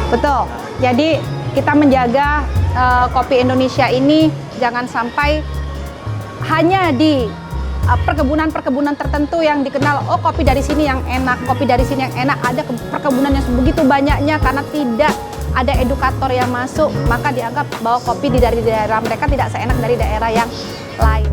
Betul. Jadi kita menjaga kopi Indonesia ini jangan sampai hanya di perkebunan-perkebunan tertentu yang dikenal, oh kopi dari sini yang enak, kopi dari sini yang enak. Ada perkebunan yang begitu banyaknya karena tidak ada edukator yang masuk, maka dianggap bahwa kopi dari daerah mereka tidak seenak dari daerah yang lain.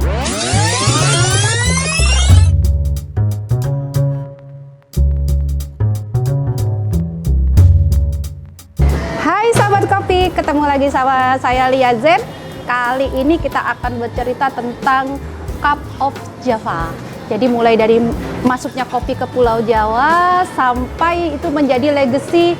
Hai sahabat kopi, ketemu lagi sama saya Lia Zen. Kali ini kita akan bercerita tentang Cup of Java. Jadi mulai dari masuknya kopi ke Pulau Jawa sampai itu menjadi legacy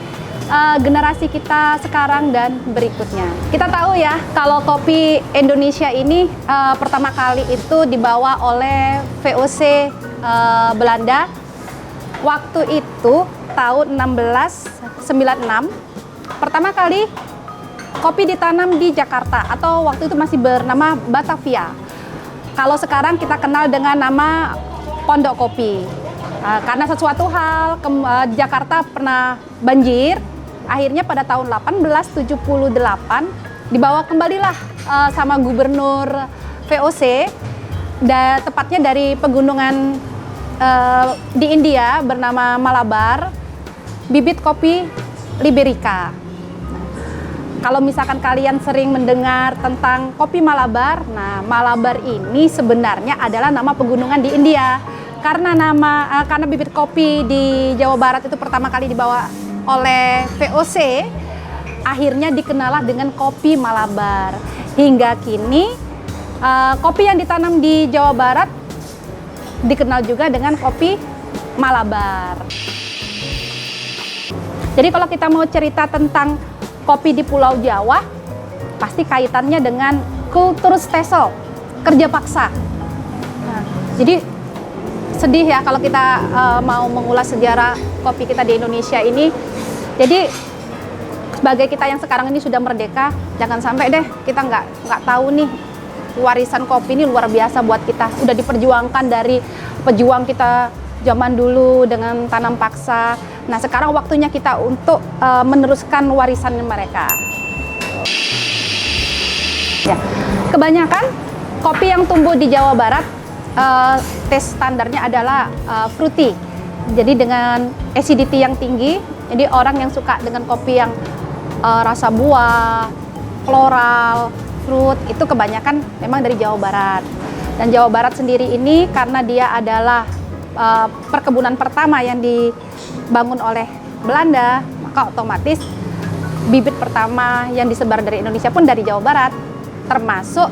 generasi kita sekarang dan berikutnya. Kita tahu ya, kalau kopi Indonesia ini pertama kali itu dibawa oleh VOC Belanda. Waktu itu tahun 1696, pertama kali kopi ditanam di Jakarta atau waktu itu masih bernama Batavia. Kalau sekarang kita kenal dengan nama Pondok Kopi. Karena sesuatu hal Jakarta pernah banjir, akhirnya pada tahun 1878 dibawa kembalilah sama gubernur VOC, tepatnya dari pegunungan di India bernama Malabar, bibit kopi Liberica. Kalau misalkan kalian sering mendengar tentang kopi Malabar, nah Malabar ini sebenarnya adalah nama pegunungan di India. Karena bibit kopi di Jawa Barat itu pertama kali dibawa oleh VOC, akhirnya dikenalah dengan kopi Malabar. Hingga kini kopi yang ditanam di Jawa Barat dikenal juga dengan kopi Malabar. Jadi kalau kita mau cerita tentang kopi di Pulau Jawa, pasti kaitannya dengan kultur stesel, kerja paksa. Nah, jadi sedih ya kalau kita mau mengulas sejarah kopi kita di Indonesia ini. Jadi sebagai kita yang sekarang ini sudah merdeka, jangan sampai deh kita nggak tahu nih warisan kopi ini luar biasa buat kita. Udah diperjuangkan dari pejuang kita zaman dulu dengan tanam paksa. Nah sekarang waktunya kita untuk meneruskan warisan mereka. Ya, kebanyakan kopi yang tumbuh di Jawa Barat tes standarnya adalah fruity. Jadi dengan acidity yang tinggi. Jadi orang yang suka dengan kopi yang rasa buah, floral, fruit itu kebanyakan memang dari Jawa Barat. Dan Jawa Barat sendiri ini karena dia adalah perkebunan pertama yang dibangun oleh Belanda, maka otomatis bibit pertama yang disebar dari Indonesia pun dari Jawa Barat, termasuk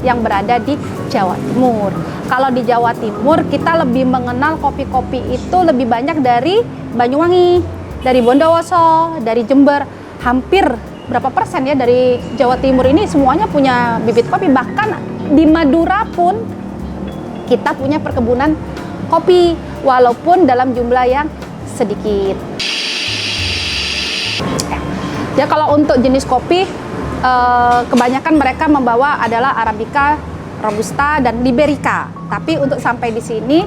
yang berada di Jawa Timur. Kalau di Jawa Timur kita lebih mengenal kopi-kopi itu lebih banyak dari Banyuwangi, dari Bondowoso, dari Jember. Hampir berapa persen ya dari Jawa Timur ini semuanya punya bibit kopi. Bahkan di Madura pun kita punya perkebunan kopi, walaupun dalam jumlah yang sedikit. Ya, kalau untuk jenis kopi, kebanyakan mereka membawa adalah Arabica, Robusta, dan Liberica. Tapi untuk sampai di sini,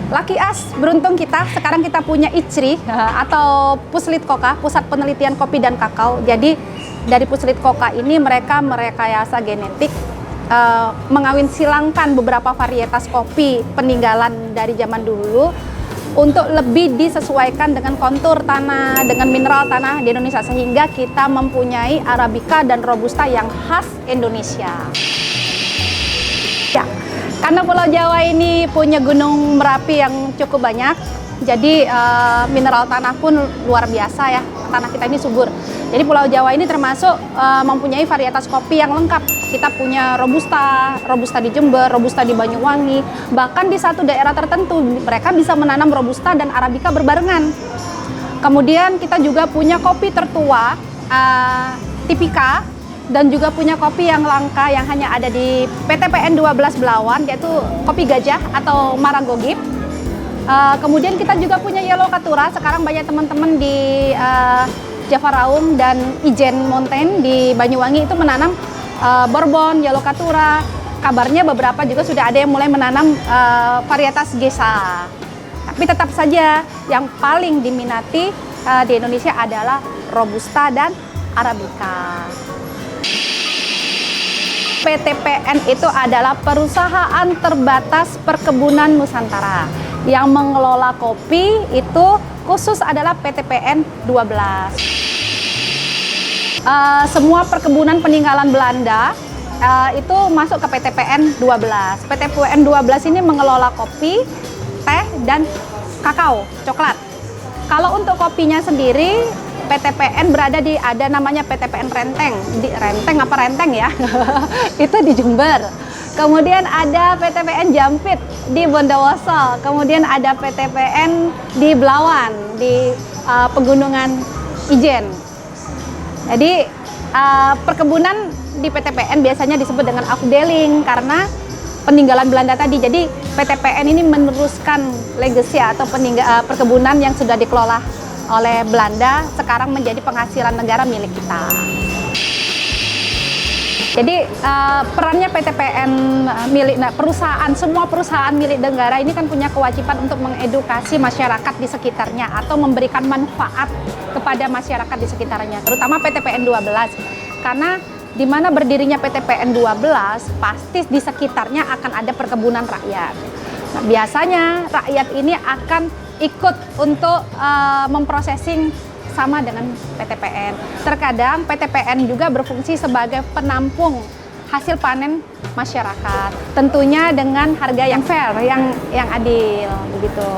lucky us, beruntung kita. Sekarang kita punya ICRI atau Puslitkoka, Pusat Penelitian Kopi dan Kakao. Jadi dari Puslitkoka ini mereka merekayasa genetik, mengawin silangkan beberapa varietas kopi peninggalan dari zaman dulu untuk lebih disesuaikan dengan kontur tanah, dengan mineral tanah di Indonesia, sehingga kita mempunyai Arabica dan Robusta yang khas Indonesia. Ya, karena Pulau Jawa ini punya Gunung Merapi yang cukup banyak, jadi mineral tanah pun luar biasa ya. Tanah kita ini subur. Jadi Pulau Jawa ini termasuk mempunyai varietas kopi yang lengkap. Kita punya Robusta di Jember, Robusta di Banyuwangi. Bahkan di satu daerah tertentu mereka bisa menanam Robusta dan Arabica berbarengan. Kemudian kita juga punya kopi tertua, Tipika, dan juga punya kopi yang langka yang hanya ada di PTPN 12 Belawan, yaitu kopi gajah atau Maragogip. Kemudian kita juga punya Yellow Caturra. Sekarang banyak teman-teman di Java Raung dan Ijen Mountain di Banyuwangi itu menanam Bourbon, Yellow Caturra. Kabarnya beberapa juga sudah ada yang mulai menanam varietas Gesa. Tapi tetap saja yang paling diminati di Indonesia adalah Robusta, dan Arabica. PTPN itu adalah perusahaan terbatas perkebunan Nusantara. Yang mengelola kopi itu khusus adalah PTPN 12. Semua perkebunan peninggalan Belanda itu masuk ke PTPN 12. PTPN 12 ini mengelola kopi, teh, dan kakao, coklat. Kalau untuk kopinya sendiri, PTPN berada di, ada namanya PTPN Renteng, di Renteng apa Renteng ya, itu di Jember. Kemudian ada PTPN Jampit di Bondowoso. Kemudian ada PTPN di Belawan di Pegunungan Ijen. Jadi perkebunan di PTPN biasanya disebut dengan afdeling karena peninggalan Belanda tadi. Jadi PTPN ini meneruskan legacy atau perkebunan yang sudah dikelola oleh Belanda, sekarang menjadi penghasilan negara milik kita. Jadi perannya PTPN milik perusahaan, semua perusahaan milik negara ini kan punya kewajiban untuk mengedukasi masyarakat di sekitarnya atau memberikan manfaat kepada masyarakat di sekitarnya, terutama PTPN 12. Karena di mana berdirinya PTPN 12, pasti di sekitarnya akan ada perkebunan rakyat. Nah, biasanya rakyat ini akan ikut untuk memprosesing sama dengan PTPN. Terkadang PTPN juga berfungsi sebagai penampung hasil panen masyarakat. Tentunya dengan harga yang fair, yang adil begitu.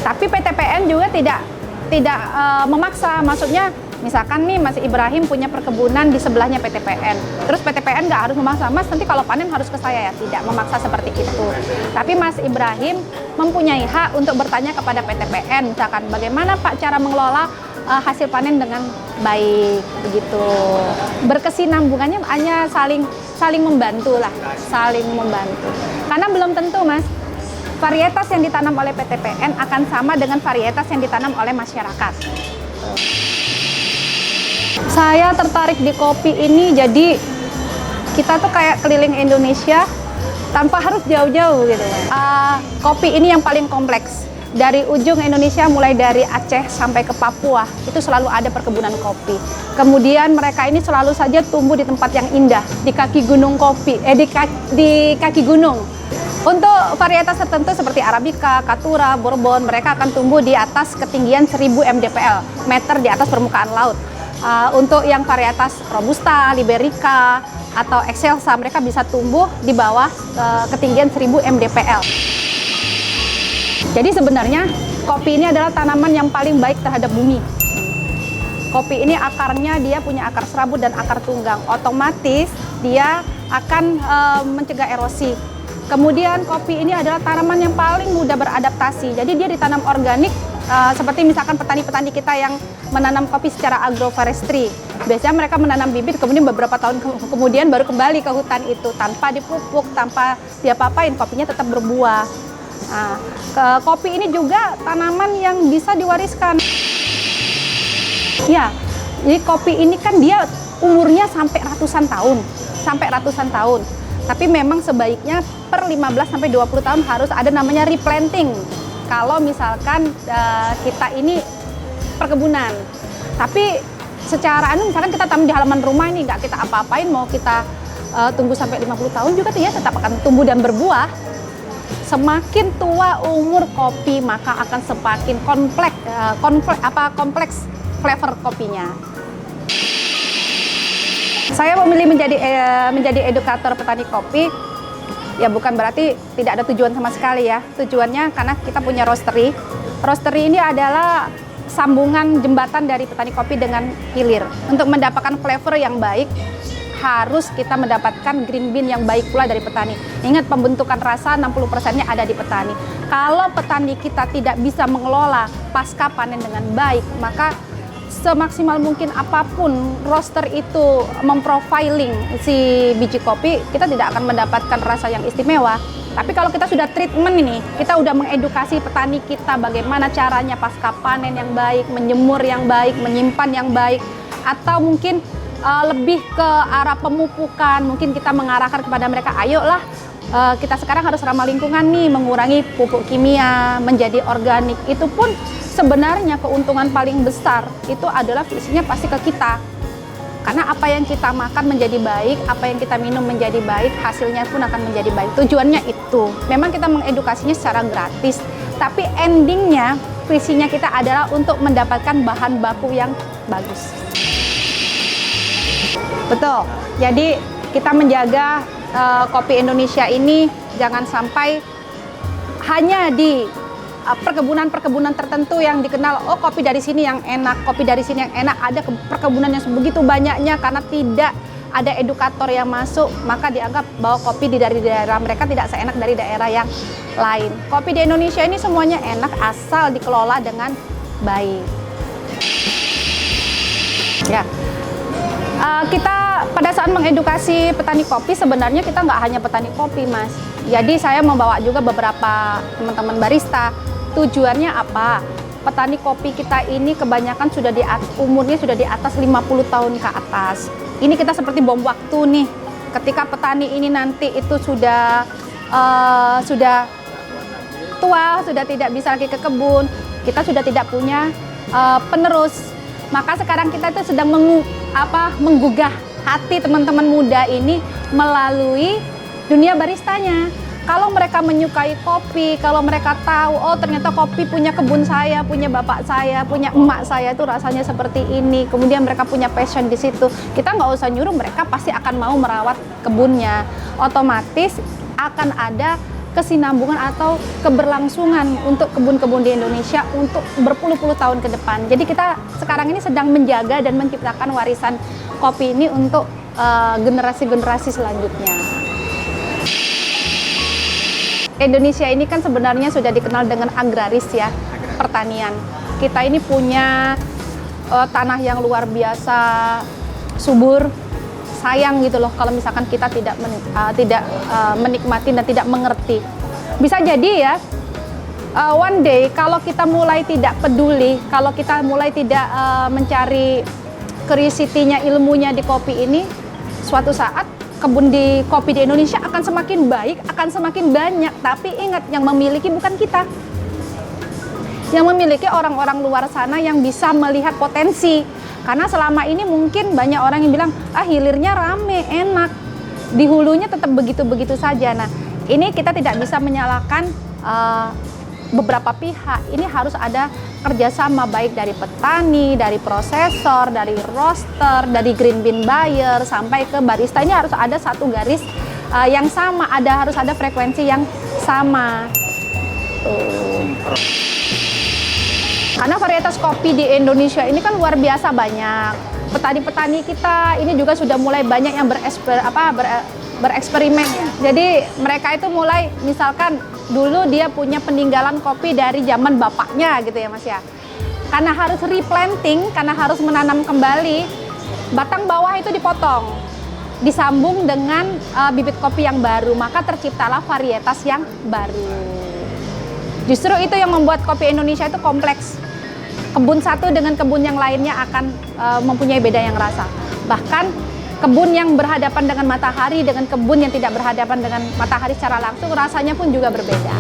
Tapi PTPN juga tidak memaksa, maksudnya misalkan nih Mas Ibrahim punya perkebunan di sebelahnya PTPN, terus PTPN nggak harus memaksa, Mas nanti kalau panen harus ke saya ya, tidak memaksa seperti itu. Tapi Mas Ibrahim mempunyai hak untuk bertanya kepada PTPN, misalkan bagaimana Pak cara mengelola hasil panen dengan baik, begitu. Berkesinambungannya hanya saling membantu lah, saling membantu. Karena belum tentu Mas, varietas yang ditanam oleh PTPN akan sama dengan varietas yang ditanam oleh masyarakat. Saya tertarik di kopi ini, jadi kita tuh kayak keliling Indonesia tanpa harus jauh-jauh gitu. Kopi ini yang paling kompleks. Dari ujung Indonesia, mulai dari Aceh sampai ke Papua, itu selalu ada perkebunan kopi. Kemudian mereka ini selalu saja tumbuh di tempat yang indah, di kaki gunung kopi, di kaki gunung. Untuk varietas tertentu seperti Arabica, Caturra, Bourbon, mereka akan tumbuh di atas ketinggian 1000 mdpl, meter di atas permukaan laut. Untuk yang varietas Robusta, Liberica, atau Excelsa, mereka bisa tumbuh di bawah ketinggian 1000 mdpl. Jadi sebenarnya kopi ini adalah tanaman yang paling baik terhadap bumi. Kopi ini akarnya dia punya akar serabut dan akar tunggang, otomatis dia akan mencegah erosi. Kemudian kopi ini adalah tanaman yang paling mudah beradaptasi, jadi dia ditanam organik. Seperti misalkan petani-petani kita yang menanam kopi secara agroforestry. Biasanya mereka menanam bibit, kemudian beberapa tahun kemudian baru kembali ke hutan itu tanpa dipupuk, tanpa diapa-apain, kopinya tetap berbuah. Nah, kopi ini juga tanaman yang bisa diwariskan. Ya, jadi kopi ini kan dia umurnya sampai ratusan tahun. Tapi memang sebaiknya per 15-20 tahun harus ada namanya replanting. Kalau misalkan kita ini perkebunan, tapi secara misalkan kita tanam di halaman rumah ini nggak kita apa-apain, mau kita tunggu sampai 50 tahun juga dia tetap akan tumbuh dan berbuah. Semakin tua umur kopi maka akan semakin kompleks flavor kopinya. Saya memilih menjadi edukator petani kopi. Ya bukan berarti tidak ada tujuan sama sekali ya. Tujuannya karena kita punya roastery. Roastery ini adalah sambungan jembatan dari petani kopi dengan hilir. Untuk mendapatkan flavor yang baik, harus kita mendapatkan green bean yang baik pula dari petani. Ingat, pembentukan rasa 60%-nya ada di petani. Kalau petani kita tidak bisa mengelola pasca panen dengan baik, maka semaksimal mungkin apapun roaster itu memprofiling si biji kopi, kita tidak akan mendapatkan rasa yang istimewa. Tapi kalau kita sudah treatment ini, kita udah mengedukasi petani kita bagaimana caranya pasca panen yang baik, menjemur yang baik, menyimpan yang baik, atau mungkin lebih ke arah pemupukan, mungkin kita mengarahkan kepada mereka, ayolah kita sekarang harus ramah lingkungan nih, mengurangi pupuk kimia, menjadi organik. Itu pun sebenarnya keuntungan paling besar itu adalah visinya pasti ke kita. Karena apa yang kita makan menjadi baik, apa yang kita minum menjadi baik, hasilnya pun akan menjadi baik. Tujuannya itu. Memang kita mengedukasinya secara gratis, tapi endingnya visinya kita adalah untuk mendapatkan bahan baku yang bagus. Betul. Jadi kita menjaga kopi Indonesia ini jangan sampai hanya di perkebunan-perkebunan tertentu yang dikenal, oh kopi dari sini yang enak, kopi dari sini yang enak, ada perkebunan yang begitu banyaknya karena tidak ada edukator yang masuk, maka dianggap bahwa kopi dari daerah mereka tidak seenak dari daerah yang lain. Kopi di Indonesia ini semuanya enak asal dikelola dengan baik. Ya, kita pada saat mengedukasi petani kopi sebenarnya kita nggak hanya petani kopi, Mas. Jadi saya membawa juga beberapa teman-teman barista. Tujuannya apa? Petani kopi kita ini kebanyakan sudah umurnya sudah di atas 50 tahun ke atas. Ini kita seperti bom waktu nih. Ketika petani ini nanti itu sudah tua, sudah tidak bisa lagi ke kebun, kita sudah tidak punya penerus. Maka sekarang kita itu sedang menggugah hati teman-teman muda ini melalui dunia baristanya. Kalau mereka menyukai kopi, kalau mereka tahu, oh ternyata kopi punya kebun saya, punya bapak saya, punya emak saya itu rasanya seperti ini. Kemudian mereka punya passion di situ. Kita nggak usah nyuruh, mereka pasti akan mau merawat kebunnya. Otomatis akan ada kesinambungan atau keberlangsungan untuk kebun-kebun di Indonesia untuk berpuluh-puluh tahun ke depan. Jadi kita sekarang ini sedang menjaga dan menciptakan warisan kopi ini untuk generasi-generasi selanjutnya. Indonesia ini kan sebenarnya sudah dikenal dengan agraris ya, pertanian. Kita ini punya tanah yang luar biasa subur. Sayang gitu loh kalau misalkan kita tidak menikmati dan tidak mengerti. Bisa jadi ya, one day kalau kita mulai tidak peduli, kalau kita mulai tidak mencari curiosity-nya, ilmunya di kopi ini, suatu saat kebun di kopi di Indonesia akan semakin baik, akan semakin banyak. Tapi ingat, yang memiliki bukan kita. Yang memiliki orang-orang luar sana yang bisa melihat potensi. Karena selama ini mungkin banyak orang yang bilang, hilirnya rame, enak. Di hulunya tetap begitu-begitu saja. Nah, ini kita tidak bisa menyalahkan beberapa pihak. Ini harus ada kerjasama baik dari petani, dari prosesor, dari roaster, dari green bean buyer, sampai ke barista. Ini harus ada satu garis yang sama, harus ada frekuensi yang sama. Karena varietas kopi di Indonesia ini kan luar biasa banyak. Petani-petani kita ini juga sudah mulai banyak yang bereksperimen. Jadi mereka itu mulai, misalkan dulu dia punya peninggalan kopi dari zaman bapaknya gitu ya Mas ya. Karena harus replanting, karena harus menanam kembali, batang bawah itu dipotong, disambung dengan bibit kopi yang baru, maka terciptalah varietas yang baru. Justru itu yang membuat kopi Indonesia itu kompleks. Kebun satu dengan kebun yang lainnya akan mempunyai beda yang rasa. Bahkan kebun yang berhadapan dengan matahari dengan kebun yang tidak berhadapan dengan matahari secara langsung rasanya pun juga berbeda.